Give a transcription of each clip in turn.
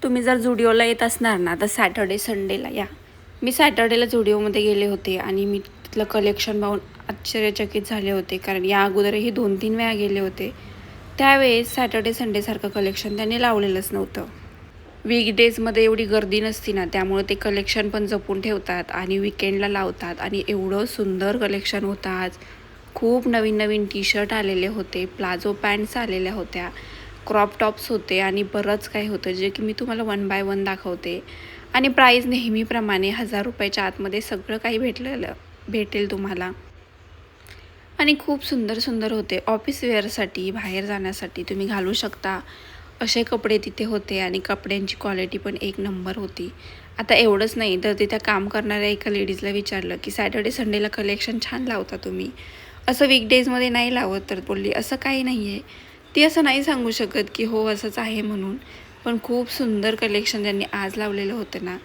तुम्ही जर झुडिओला येत असणार ना तर सॅटर्डे संडेला या. मी सॅटर्डेला झुडिओमध्ये गेले होते आणि मी तिथलं कलेक्शन पाहून आश्चर्यचकित झाले होते, कारण या अगोदरही 2-3 वेळा गेले होते. त्यावेळेस सॅटर्डे संडेसारखं कलेक्शन त्यांनी लावलेलंच नव्हतं. वीकडेजमध्ये एवढी गर्दी नसती ना, त्यामुळे ते कलेक्शन पण जपून ठेवतात आणि विकेंडला लावतात. आणि एवढं सुंदर कलेक्शन होतं आज. खूप नवीन नवीन टी शर्ट आलेले होते, प्लाझो पॅन्ट्स आलेल्या होत्या, क्रॉप टॉप्स होते आणि बरंच काही होतं, जे की मी तुम्हाला 1 बाय 1 दाखवते. आणि प्राईस नेहमीप्रमाणे 1000 रुपयाच्या आतमध्ये सगळं काही भेटेल तुम्हाला. आणि खूप सुंदर सुंदर होते. ऑफिस वेअरसाठी, बाहेर जाण्यासाठी तुम्ही घालू शकता असे कपडे तिथे होते. आणि कपड्यांची क्वालिटी पण एक नंबर होती. आता एवढंच नाही तर तिथे काम करणाऱ्या एका लेडीजला विचारलं की सॅटर्डे संडेला कलेक्शन छान लावता तुम्ही, असं वीकडेजमध्ये नाही लावत? तर बोलली असं काही नाही आहे. ती असं नाही सांगू शकत की हो असंच आहे म्हणून, पण खूप सुंदर कलेक्शन त्यांनी आज लावलेलं होतं ना.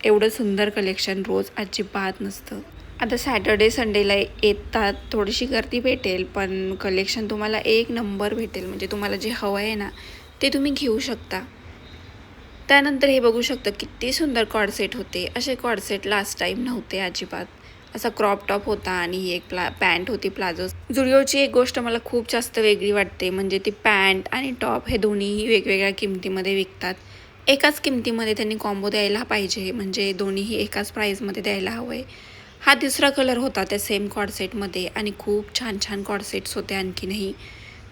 एवढं सुंदर कलेक्शन रोज अजिबात नसतं. आता सॅटर्डे संडेला येतात, थोडीशी गर्दी भेटेल, पण कलेक्शन तुम्हाला एक नंबर भेटेल. म्हणजे तुम्हाला जे हवं आहे ना ते तुम्ही घेऊ शकता. त्यानंतर हे बघू शकता किती सुंदर कॉर्डसेट होते. असे कॉर्डसेट लास्ट टाईम नव्हते अजिबात. असा क्रॉप टॉप होता आणि ही एक पॅन्ट होती प्लाझो. झुडिओची एक गोष्ट मला खूप जास्त वेगळी वाटते, म्हणजे ती पॅन्ट आणि टॉप हे दोन्हीही वेगवेगळ्या किमतीमध्ये विकतात. एकाच किमतीमध्ये त्यांनी कॉम्बो द्यायला पाहिजे, म्हणजे दोन्हीही एकाच प्राईजमध्ये द्यायला हवं आहे. हा तिसरा कलर होता त्या सेम कॉर्डसेटमध्ये आणि खूप छान छान कॉर्डसेट्स होते आणखीनही.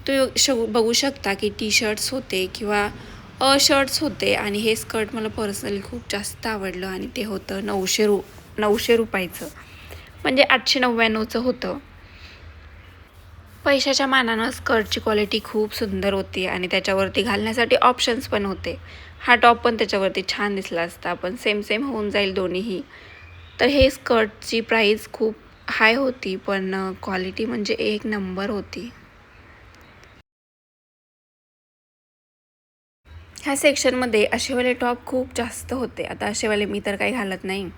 तो बघू शकता की टी शर्ट्स होते किंवा शर्ट्स होते. आणि हे स्कर्ट मला पर्सनली खूप जास्त आवडलं आणि ते होतं 900 रुपयाचं, म्हणजे 899चं होतं. पैशाच्या मानानं स्कर्टची क्वालिटी खूप सुंदर होती आणि त्याच्यावरती घालण्यासाठी ऑप्शन्स पण होते. हा टॉप पण त्याच्यावरती छान दिसला असता, पण सेम सेम होऊन जाईल दोन्हीही. तर हे स्कर्टची प्राईस खूप हाय होती, पण क्वालिटी म्हणजे एक नंबर होती. ह्या सेक्शनमध्ये असेवाले टॉप खूप जास्त होते. आता असेवाले मी तर काही घालत नाही,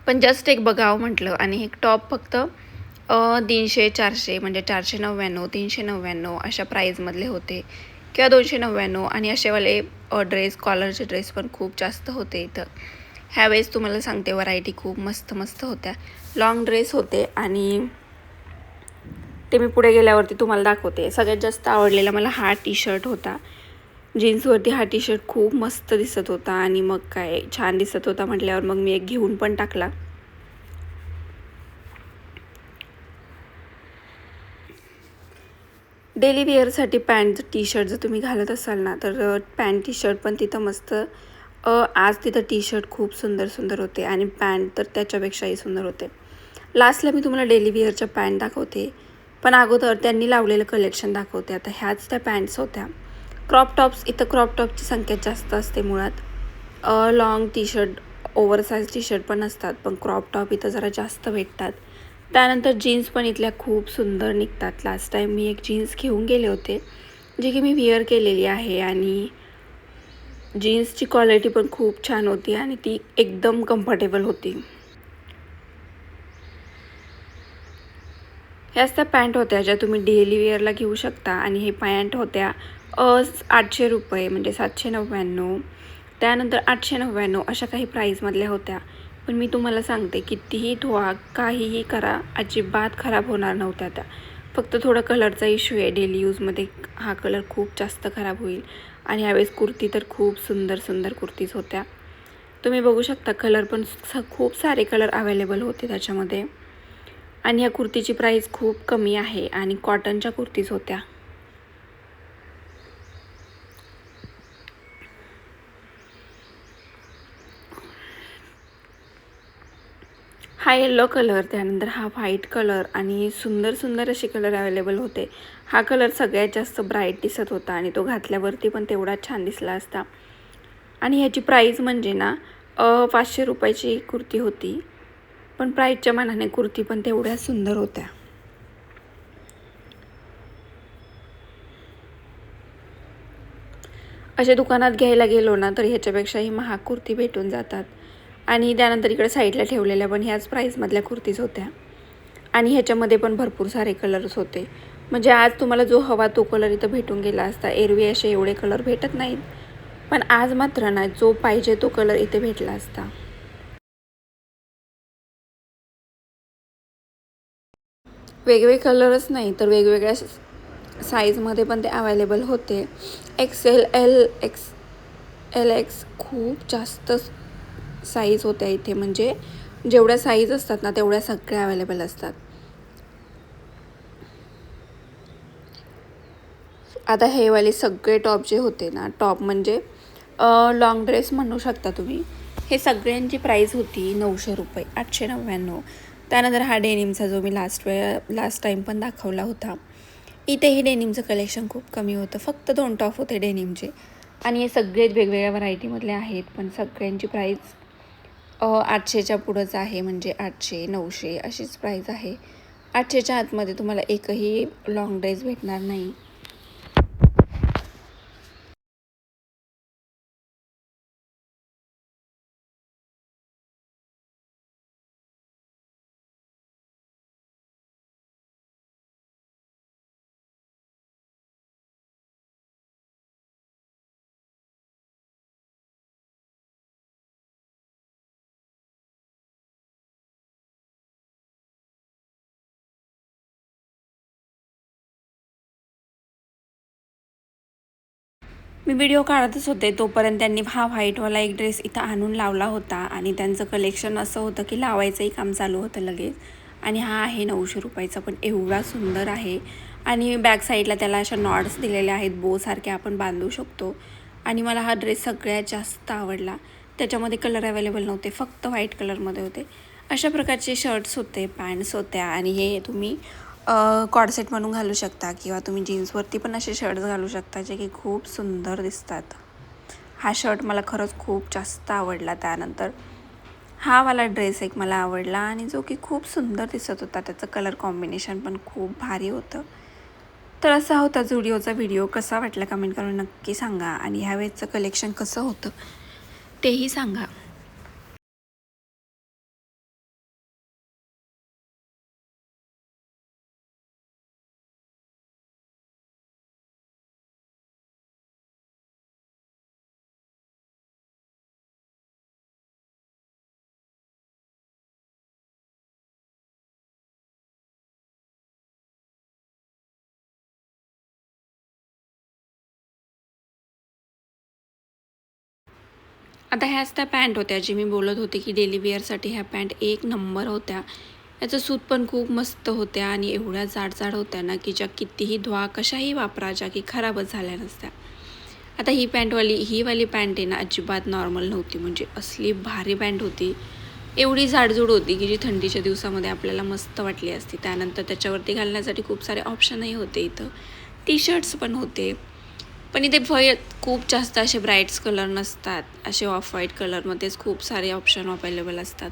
पण जस्ट एक बघावं म्हटलं. आणि एक टॉप फक्त 300-400 म्हणजे 499, 399 अशा प्राईजमधले होते किंवा 299. आणि असेवाले ड्रेस, कॉलरचे ड्रेस पण खूप जास्त होते इथं. ह्यावेळेस तुम्हाला सांगते व्हरायटी खूप मस्त मस्त होत्या. लॉंग ड्रेस होते आणि ते मी पुढे गेल्यावरती तुम्हाला दाखवते. सगळ्यात जास्त आवडलेला मला हा टी शर्ट होता. जीन्सवरती हा टी शर्ट खूप मस्त दिसत होता आणि मग काय छान दिसत होता म्हटल्यावर मग मी एक घेऊन पण टाकला. डेली वेअरसाठी पॅन्ट टी शर्ट जर तुम्ही घालत असाल ना, तर पॅन्ट टी शर्ट पण तिथं मस्त. आज तिथं टी शर्ट खूप सुंदर सुंदर होते आणि पॅन्ट तर त्याच्यापेक्षाही सुंदर होते. लास्टला मी तुम्हाला डेली वेअरच्या पॅन्ट दाखवते, पण अगोदर त्यांनी लावलेलं कलेक्शन दाखवते. आता ह्याच त्या पॅन्ट्स होत्या. क्रॉप टॉप्स, इथं क्रॉप टॉपची संख्या जास्त असते मुळात. Long T shirt, oversize T shirt पण असतात, पण क्रॉप टॉप इथं जरा जास्त भेटतात. त्यानंतर जीन्स पण इथल्या खूप सुंदर निघतात. लास्ट टाईम मी एक जीन्स घेऊन गेले होते, जी की मी वेअर केलेली आहे आणि जीन्सची क्वालिटी पण खूप छान होती आणि ती एकदम कम्फर्टेबल होती. ह्याच त्या पॅन्ट होत्या ज्या तुम्ही डेली वेअरला घेऊ शकता. आणि हे पॅन्ट होत्या 800 रुपये म्हणजे 799, त्यानंतर 899 अशा काही प्राईजमधल्या होत्या. पण मी तुम्हाला सांगते कितीही धुवा, काहीही करा, अजिबात खराब होणार नव्हत्या त्या. फक्त थोडा कलरचा इश्यू आहे, डेली यूजमध्ये हा कलर खूप जास्त खराब होईल. आणि यावेळेस कुर्ती तर खूप सुंदर सुंदर कुर्तीज होत्या. तुम्ही बघू शकता कलर पण खूप सारे कलर अवेलेबल होते त्याच्यामध्ये. आणि या कुर्तीची प्राईस खूप कमी आहे आणि कॉटनच्या कुर्तीज होत्या. हा येलो कलर, त्यानंतर हा व्हाईट कलर आणि सुंदर सुंदर असे कलर अवेलेबल होते. हा कलर सगळ्यात जास्त ब्राईट दिसत होता आणि तो घातल्यावरती पण तेवढाच छान दिसला असता. आणि ह्याची प्राईस म्हणजे ना 500 रुपयाची कुर्ती होती, पण प्राईसच्या मानाने कुर्ती पण तेवढ्याच सुंदर होत्या. अशा दुकानात घ्यायला गेलो ना तर ह्याच्यापेक्षाही महाग कुर्ती भेटून जातात. आणि त्यानंतर इकडे साईडला ठेवलेल्या पण ह्याच प्राईसमधल्या कुर्तीज होत्या. आणि ह्याच्यामध्ये पण भरपूर सारे कलर्स होते. म्हणजे आज तुम्हाला जो हवा तो कलर इथं भेटून गेला असता. एरवी असे एवढे कलर भेटत नाहीत, पण आज मात्र ना जो पाहिजे तो कलर इथे भेटला असता. वेगवेगळे कलरच नाही तर वेगवेगळ्या साईजमध्ये पण ते अवेलेबल होते. XL, LX खूप जास्त साईज होत्या इथे. म्हणजे जेवढ्या साईज असतात ना तेवढ्या सगळ्या अवेलेबल असतात. आता हे वाले सगळे टॉप जे होते ना, टॉप म्हणजे लॉंग ड्रेस म्हणू शकता तुम्ही, हे सगळ्यांची प्राईस होती 900 रुपये, 899. त्यानंतर हा डेनिमचा जो मी लास्ट टाईम पण दाखवला होता, इथेही डेनिमचं कलेक्शन खूप कमी होतं. फक्त 2 टॉप होते डेनिमचे आणि हे सगळेच वेगवेगळ्या व्हरायटीमधले आहेत. पण सगळ्यांची प्राईस 800च्या पुढंच आहे. म्हणजे 800, 900 अशीच प्राईस आहे. 800च्या आतमध्ये तुम्हाला एकही लॉंग ड्रेस भेटणार नाही. मी व्हिडिओ काढतच होते तोपर्यंत त्यांनी हा व्हाईटवाला एक ड्रेस इथं आणून लावला होता आणि त्यांचं कलेक्शन असं होतं की लावायचंही काम चालू होतं लगेच. आणि हा आहे 900 रुपयाचा, पण एवढा सुंदर आहे. आणि बॅक साईडला त्याला अशा नॉट्स दिलेल्या आहेत, बोसारख्या आपण बांधू शकतो. आणि मला हा ड्रेस सगळ्यात जास्त आवडला. त्याच्यामध्ये कलर अवेलेबल नव्हते, फक्त व्हाईट कलरमध्ये होते. अशा प्रकारचे शर्ट्स होते, पॅन्ट्स होत्या आणि हे तुम्ही कॉर्डसेट म्हणून घालू शकता किंवा तुम्ही जीन्सवरती पण असे शर्ट्स घालू शकता जे की खूप सुंदर दिसतात. हा शर्ट मला खरंच खूप जास्त आवडला. त्यानंतर हा वाला ड्रेस एक मला आवडला आणि जो की खूप सुंदर दिसत होता. त्याचं कलर कॉम्बिनेशन पण खूप भारी होतं. तर असा होता झुडिओचा व्हिडिओ. कसा वाटला कमेंट करून नक्की सांगा आणि ह्यावेळेचं कलेक्शन कसं होतं तेही सांगा. आता ह्याच त्या पॅन्ट होत्या जी मी बोलत होते की डेली वेअरसाठी ह्या पॅन्ट एक नंबर होत्या. याचं सूत पण खूप मस्त होत्या आणि एवढ्या जाड होत्या ना की ज्या कितीही धुवा कशाही वापरा ज्या की खराबच झाल्या नसत्या. आता ही वाली पॅन्ट आहे ना अजिबात नॉर्मल नव्हती. म्हणजे असली भारी पॅन्ट होती. एवढी जाडजूड होती की जी थंडीच्या दिवसामध्ये आपल्याला मस्त वाटली असती. त्यानंतर त्याच्यावरती घालण्यासाठी खूप सारे ऑप्शनही होते. इथं टी शर्ट्स पण होते. पण इथे खूप जास्त असे ब्राईट्स कलर नसतात. असे ऑफ व्हाईट कलरमध्येच खूप सारे ऑप्शन अवेलेबल असतात.